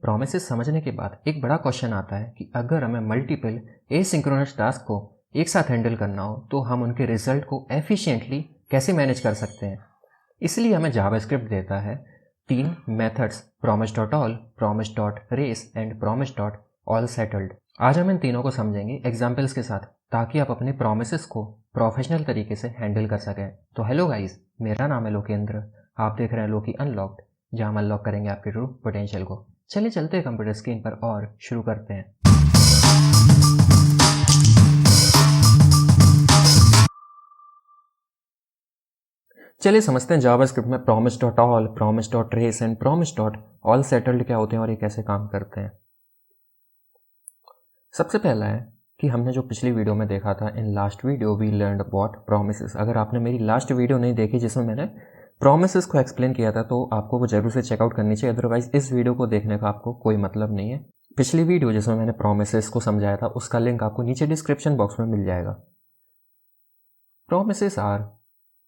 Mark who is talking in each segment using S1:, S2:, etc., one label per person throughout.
S1: Promises समझने के बाद एक बड़ा क्वेश्चन आता है कि अगर हमें मल्टीपल एसिंक्रोनस टास्क को एक साथ हैंडल करना हो तो हम उनके रिजल्ट को एफिशिएंटली कैसे मैनेज कर सकते हैं। इसलिए हमें जावास्क्रिप्ट देता है 3 methods, promise.all, promise.race and promise.allSettled। आज हम इन तीनों को समझेंगे एग्जाम्पल्स के साथ ताकि आप अपने प्रोमिसेस को प्रोफेशनल तरीके से हैंडल कर सकें। तो हेलो गाइस, मेरा नाम है लोकेंद्र, आप देख रहे हैं लोकी अनलॉक्ड, जहां हम अनलॉक करेंगे आपके ट्रू पोटेंशियल को। चलिए चलते हैं कंप्यूटर स्क्रीन पर और शुरू करते हैं। चलिए समझते हैं जावास्क्रिप्ट में promise.all, promise.race एंड promise.allSettled क्या होते हैं और ये कैसे काम करते हैं। सबसे पहला है कि हमने जो पिछली वीडियो में देखा था, in last video we learned about promises. अगर आपने मेरी लास्ट वीडियो नहीं देखी जिसमें मैंने प्रोमिसेस को एक्सप्लेन किया था तो आपको वो जरूर से चेकआउट करनी चाहिए, अदरवाइज इस वीडियो को देखने का आपको कोई मतलब नहीं है। पिछली वीडियो जिसमें मैंने प्रोमिसेस को समझाया था उसका लिंक आपको नीचे डिस्क्रिप्शन बॉक्स में मिल जाएगा। Promises are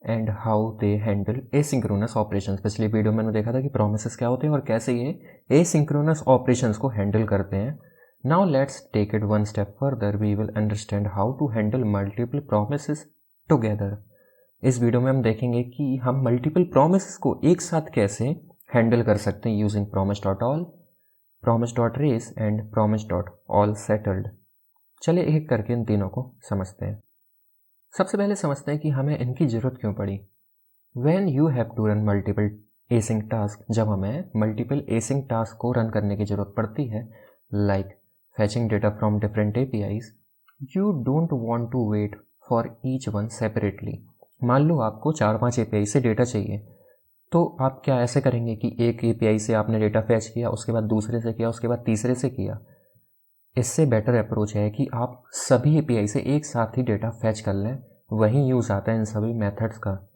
S1: and how they handle asynchronous operations. पिछली वीडियो में मैंने देखा था कि प्रोमिसेस क्या होते हैं और कैसे ये एसिंक्रोनस ऑपरेशंस को हैंडल करते हैं। Now let's take it one step further, we will understand how to handle multiple promises together. इस वीडियो में हम देखेंगे कि हम मल्टीपल प्रोमिसेस को एक साथ कैसे हैंडल कर सकते हैं using promise.all, promise.race and promise.allSettled। चलिए एक करके इन तीनों को समझते हैं। सबसे पहले समझते हैं कि हमें इनकी ज़रूरत क्यों पड़ी। When you have to run multiple async task, जब हमें मल्टीपल async टास्क को रन करने की ज़रूरत पड़ती है, like fetching data from different APIs, you don't want to wait for each one separately। मान लो आपको 4-5 API से डेटा चाहिए, तो आप क्या ऐसे करेंगे कि एक API से आपने डेटा फैच किया, उसके बाद दूसरे से किया, उसके बाद तीसरे से किया। इससे बेटर अप्रोच है कि आप सभी API से एक साथ ही डेटा फैच कर लें, वही यूज़ आता है इन सभी मेथड्स का।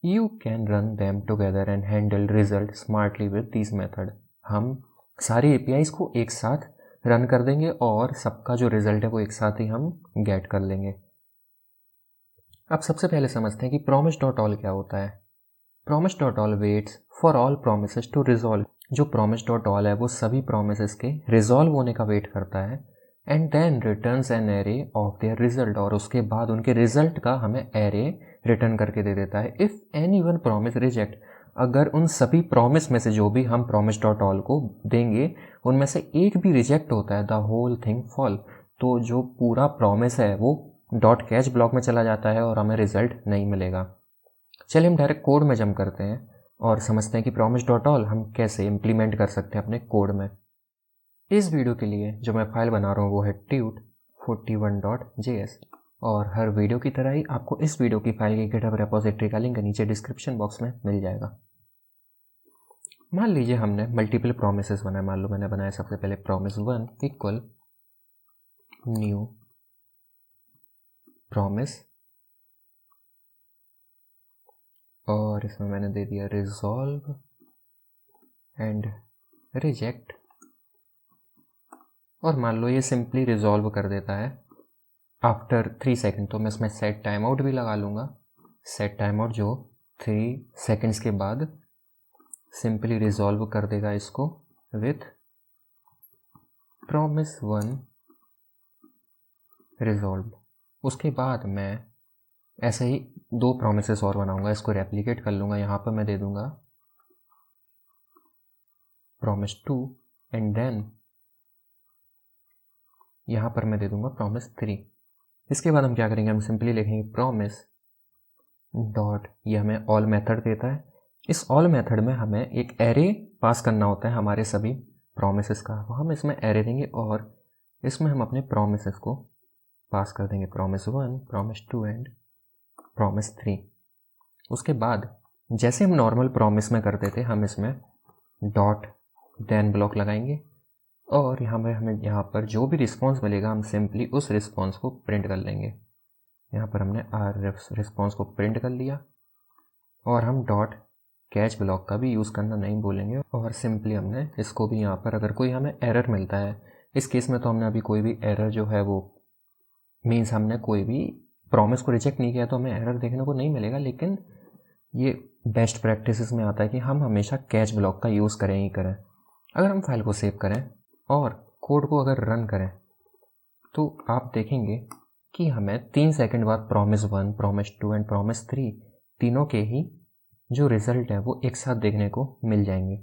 S1: You can run them together and handle result smartly with these method। हम सारी APIs को एक साथ रन कर देंगे और सबका जो रिजल्ट है वो एक साथ ही हम गेट कर लेंगे। अब सबसे पहले समझते हैं कि promise.all क्या होता है। promise.all waits for all promises to resolve। जो promise.all है वो सभी promises के resolve होने का वेट करता है and then returns an array of their result, और उसके बाद उनके रिजल्ट का हमें एरे रिटर्न करके दे देता है। If any one promise reject, अगर उन सभी प्रॉमिस में से जो भी हम promise.all को देंगे उनमें से एक भी रिजेक्ट होता है, द होल थिंग फॉल, तो जो पूरा प्रॉमिस है वो डॉट कैच ब्लॉक में चला जाता है और हमें रिजल्ट नहीं मिलेगा। चलिए हम डायरेक्ट कोड में जंप करते हैं और समझते हैं कि promise.all हम कैसे इम्प्लीमेंट कर सकते हैं अपने कोड में। इस वीडियो के लिए जो मैं फाइल बना रहा हूँ वो है tut41.js, और हर वीडियो की तरह ही आपको इस वीडियो की फाइल की गिटहब रेपोजिटरी का लिंक नीचे डिस्क्रिप्शन बॉक्स में मिल जाएगा। मान लीजिए हमने मल्टीपल प्रोमिसेस बनाए। मान लो मैंने बनाया सबसे पहले promise1 इक्वल न्यू promise, और इसमें मैंने दे दिया रिजॉल्व एंड रिजेक्ट, और मान लो ये सिंपली रिजॉल्व कर देता है आफ्टर 3 सेकेंड। तो मैं इसमें सेट टाइम आउट भी लगा लूँगा। सेट टाइम आउट जो 3 सेकेंड्स के बाद सिंपली रिजॉल्व कर देगा इसको विथ promise1 रिजॉल्व। उसके बाद मैं ऐसे ही 2 प्रोमिसेस और बनाऊंगा, इसको रेप्लिकेट कर लूँगा। यहाँ पर मैं दे दूँगा promise2 एंड देन यहाँ पर मैं दे दूँगा promise3। इसके बाद हम क्या करेंगे, हम सिंपली लिखेंगे promise डॉट, ये हमें ऑल मेथड देता है। इस ऑल मेथड में हमें एक एरे पास करना होता है हमारे सभी प्रोमिसेस का, तो हम इसमें एरे देंगे और इसमें हम अपने प्रोमिसेस को पास कर देंगे, promise1, promise2 एंड promise3। उसके बाद जैसे हम नॉर्मल प्रॉमिस में करते थे हम इसमें डॉट देन ब्लॉक लगाएंगे, और हमें यहाँ पर जो भी रिस्पॉन्स मिलेगा हम सिंपली उस रिस्पॉन्स को प्रिंट कर लेंगे। यहाँ पर हमने रिस्पॉन्स को प्रिंट कर लिया, और हम डॉट कैच ब्लॉक का भी यूज़ करना नहीं भूलेंगे, और सिंपली हमने इसको भी यहाँ पर अगर कोई हमें एरर मिलता है, इस केस में तो हमने अभी कोई भी एरर जो है वो मीन्स हमने कोई भी प्रॉमिस को रिजेक्ट नहीं किया तो हमें एरर देखने को नहीं मिलेगा, लेकिन ये बेस्ट प्रैक्टिसेस में आता है कि हम हमेशा कैच ब्लॉक का यूज़ करें ही करें। अगर हम फाइल को सेव करें और कोड को अगर रन करें तो आप देखेंगे कि हमें 3 सेकंड बाद promise1, promise2 एंड promise3 तीनों के ही जो रिज़ल्ट है वो एक साथ देखने को मिल जाएंगे।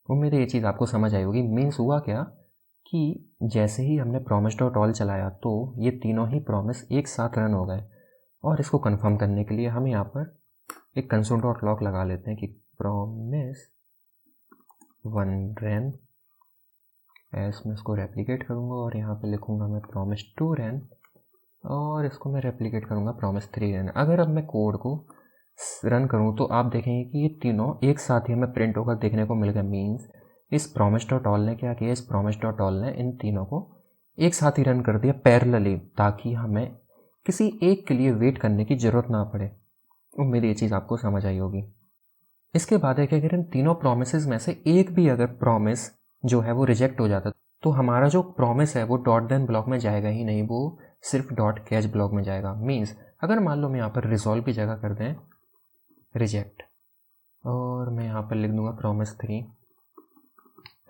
S1: उम्मीद है ये चीज़ आपको समझ आई होगी। मीन्स हुआ क्या कि जैसे ही हमने promise.all चलाया तो ये तीनों ही प्रॉमिस एक साथ रन हो गए। और इसको कंफर्म करने के लिए हम यहाँ पर एक console.log लगा लेते हैं कि promise1 ran, मैं इसको रेप्लिकेट करूँगा और यहाँ पे लिखूँगा मैं promise2 ran और इसको मैं रेप्लिकेट करूँगा promise3 ran। अगर अब मैं कोड को रन करूँ तो आप देखेंगे कि ये तीनों एक साथ ही हमें प्रिंट होकर देखने को मिल गए। मीन्स इस promise.all ने क्या किया, इस promise.all ने इन तीनों को एक साथ ही रन कर दिया पैरेलली, ताकि हमें किसी एक के लिए वेट करने की ज़रूरत ना पड़े। उम्मीद ये चीज़ आपको समझ आई होगी। इसके बाद है कि अगर इन तीनों प्रोमिसेस में से एक भी अगर प्रॉमिस जो है वो रिजेक्ट हो जाता तो हमारा जो प्रॉमिस है वो डॉट देन ब्लॉक में जाएगा ही नहीं, वो सिर्फ डॉट कैच ब्लॉक में जाएगा। मीन्स अगर मान लो मैं यहाँ पर रिजॉल्व की जगह कर दें रिजेक्ट और मैं यहाँ पर लिख दूंगा promise3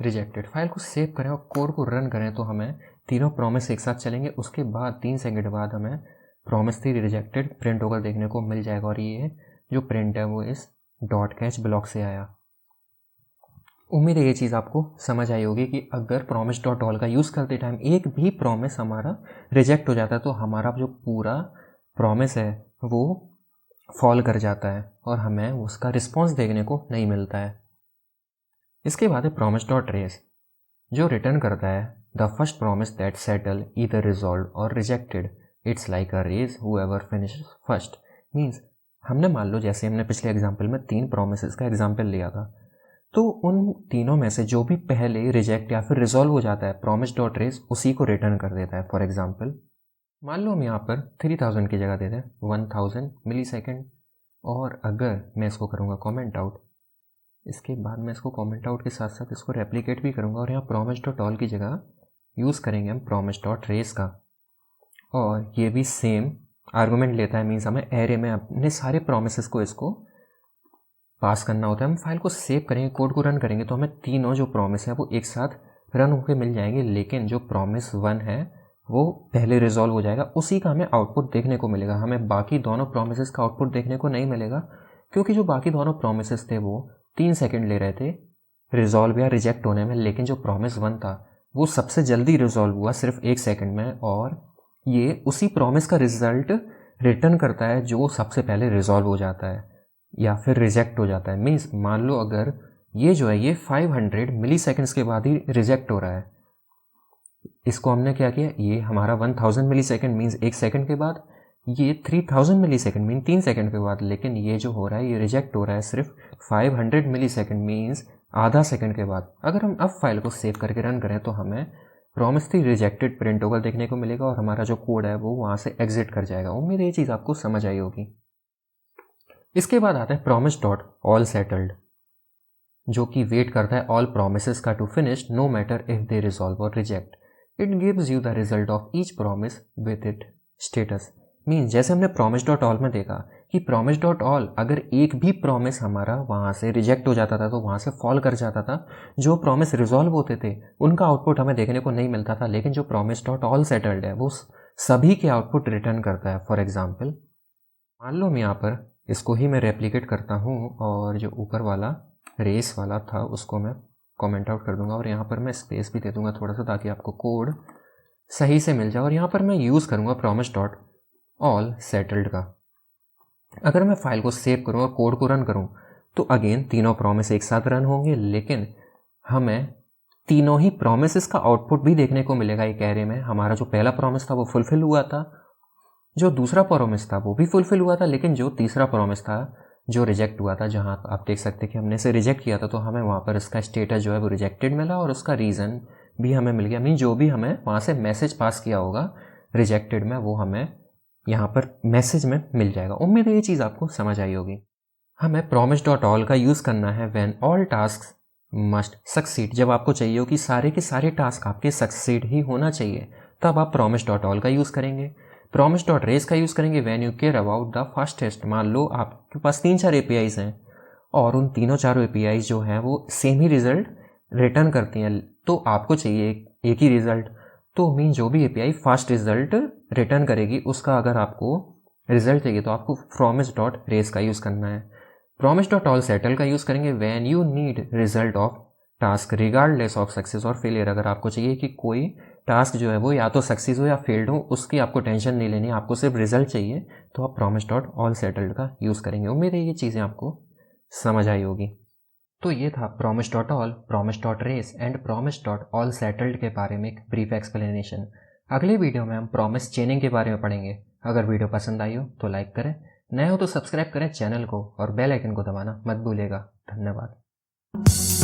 S1: रिजेक्टेड, फाइल को सेव करें और कोड को रन करें तो हमें तीनों प्रॉमिस एक साथ चलेंगे। उसके बाद 3 सेकंड बाद हमें promise3 रिजेक्टेड प्रिंट होकर देखने को मिल जाएगा और ये जो प्रिंट है वो इस डॉट कैच ब्लॉक से आया। उम्मीद है ये चीज़ आपको समझ आई होगी कि अगर promise.all का यूज़ करते टाइम एक भी प्रॉमिस हमारा रिजेक्ट हो जाता है तो हमारा जो पूरा प्रॉमिस है वो फॉल कर जाता है और हमें उसका रिस्पॉन्स देखने को नहीं मिलता है। इसके बाद है promise.raise जो रिटर्न करता है the first promise that settle either resolve और rejected, it's like a race whoever finishes first. Means हमने मान लो जैसे हमने पिछले एग्जाम्पल में 3 प्रोमिसेस का एग्जाम्पल लिया था, तो उन तीनों में से जो भी पहले रिजेक्ट या फिर रिजॉल्व हो जाता है promise.raise उसी को रिटर्न कर देता है। फॉर एग्जाम्पल मान लो हम यहाँ पर 3000 की जगह देते हैं 1000 मिली सेकेंड और अगर मैं इसको करूँगा कॉमेंट आउट, इसके बाद मैं इसको कॉमेंट आउट के साथ साथ इसको रेप्लिकेट भी करूँगा और यहाँ promise.all की जगह यूज़ करेंगे हम promise.raise का और ये भी सेम आर्गूमेंट लेता है। मीन्स हमें एरे में अपने सारे प्रोमिसेस को इसको पास करना होता है। हम फाइल को सेव करेंगे, कोड को रन करेंगे तो हमें तीनों जो प्रॉमिस है वो एक साथ रन होकर मिल जाएंगे, लेकिन जो promise1 है वो पहले रिजॉल्व हो जाएगा, उसी का हमें आउटपुट देखने को मिलेगा। हमें बाकी दोनों प्रोमिसेस का आउटपुट देखने को नहीं मिलेगा क्योंकि जो बाकी दोनों प्रोमिसेस थे वो 3 सेकेंड ले रहे थे रिजॉल्व या रिजेक्ट होने में, लेकिन जो promise1 था वो सबसे जल्दी रिजॉल्व हुआ सिर्फ 1 सेकेंड में और ये उसी प्रॉमिस का रिजल्ट रिटर्न करता है जो सबसे पहले रिजॉल्व हो जाता है या फिर रिजेक्ट हो जाता है। मीन्स मान लो अगर ये जो है ये 500 मिली सेकेंड्स के बाद ही रिजेक्ट हो रहा है, इसको हमने क्या किया, ये हमारा 1000 मिली सेकेंड मीन्स 1 सेकेंड के बाद, ये 3000 मिली सेकेंड मीन 3 सेकेंड के बाद, लेकिन ये जो हो रहा है ये रिजेक्ट हो रहा है सिर्फ 500 मिली सेकेंड मीन्स आधा सेकेंड के बाद। अगर हम अब फाइल को सेव करके रन करें तो हमें promise3 रिजेक्टेड प्रिंट होकर देखने को मिलेगा और हमारा जो कोड है वो वहाँ से एग्जिट कर जाएगा। उम्मीद है ये चीज़ आपको समझ आई होगी। इसके बाद आता है promise.all सेटल्ड जो कि वेट करता है ऑल promises का to finish no matter if they resolve और reject, it gives you the result of each promise with it status. Means जैसे हमने promise.all में देखा कि promise.all अगर एक भी प्रॉमिस हमारा वहाँ से रिजेक्ट हो जाता था तो वहाँ से फॉल कर जाता था, जो प्रॉमिस रिजॉल्व होते थे उनका आउटपुट हमें देखने को नहीं मिलता था, लेकिन जो promise.all सेटल्ड है वो सभी के आउटपुट रिटर्न करता है। फॉर एग्जाम्पल मान लो मैं यहाँ पर इसको ही मैं रेप्लिकेट करता हूँ और जो ऊपर वाला रेस वाला था उसको मैं कमेंट आउट कर दूंगा और यहाँ पर मैं स्पेस भी दे दूंगा थोड़ा सा ताकि आपको कोड सही से मिल जाए और यहाँ पर मैं यूज़ करूँगा promise.all सेटल्ड का। अगर मैं फाइल को सेव करूँ और कोड को रन करूँ तो अगेन तीनों प्रॉमिस एक साथ रन होंगे, लेकिन हमें तीनों ही प्रॉमिसेस का आउटपुट भी देखने को मिलेगा एक एरे में। हमारा जो पहला प्रॉमिस था वो फुलफिल हुआ था, जो दूसरा प्रॉमिस था वो भी फुलफिल हुआ था, लेकिन जो तीसरा प्रॉमिस था जो रिजेक्ट हुआ था, जहाँ आप देख सकते हैं कि हमने इसे रिजेक्ट किया था तो हमें वहाँ पर इसका स्टेटस जो है वो रिजेक्टेड मिला और उसका रीज़न भी हमें मिल गया। मीन जो भी हमें वहाँ से मैसेज पास किया होगा रिजेक्टेड में वो हमें यहाँ पर मैसेज में मिल जाएगा। उम्मीद है ये चीज़ आपको समझ आई होगी। हमें promise.all का यूज़ करना है when all task must succeed, जब आपको चाहिए हो कि सारे के सारे टास्क आपके सक्सीड ही होना चाहिए तब आप promise.all का यूज़ करेंगे। promise.raise का यूज़ करेंगे when you care about the fastest. मान लो आपके पास 3-4 APIs हैं और उन तीनों चारों APIs जो हैं वो सेम ही रिजल्ट रिटर्न करती हैं, तो आपको चाहिए एक ही रिज़ल्ट। तो मीन जो भी एपीआई फास्ट रिज़ल्ट रिटर्न करेगी उसका अगर आपको रिज़ल्ट चाहिए तो आपको प्रॉमिस डॉट रेस का यूज़ करना है। प्रॉमिस डॉट ऑल सेटल का यूज़ करेंगे when you need result of task regardless of success और फेलियर। अगर आपको चाहिए कि कोई टास्क जो है वो या तो सक्सेस हो या फेल्ड हो, उसकी आपको टेंशन नहीं लेनी, आपको सिर्फ रिजल्ट चाहिए, तो आप प्रॉमिस डॉट ऑल सेटल्ड का यूज़ करेंगे। उम्मीद है ये चीज़ें आपको समझ आई होगी। तो ये था promise dot all, promise dot race and promise dot all settled के बारे में एक ब्रीफ एक्सप्लेनेशन। अगले वीडियो में हम प्रॉमिस चेनिंग के बारे में पढ़ेंगे। अगर वीडियो पसंद आई हो तो लाइक करें, नए हो तो सब्सक्राइब करें चैनल को और बेल आइकन को दबाना मत भूलिएगा। धन्यवाद।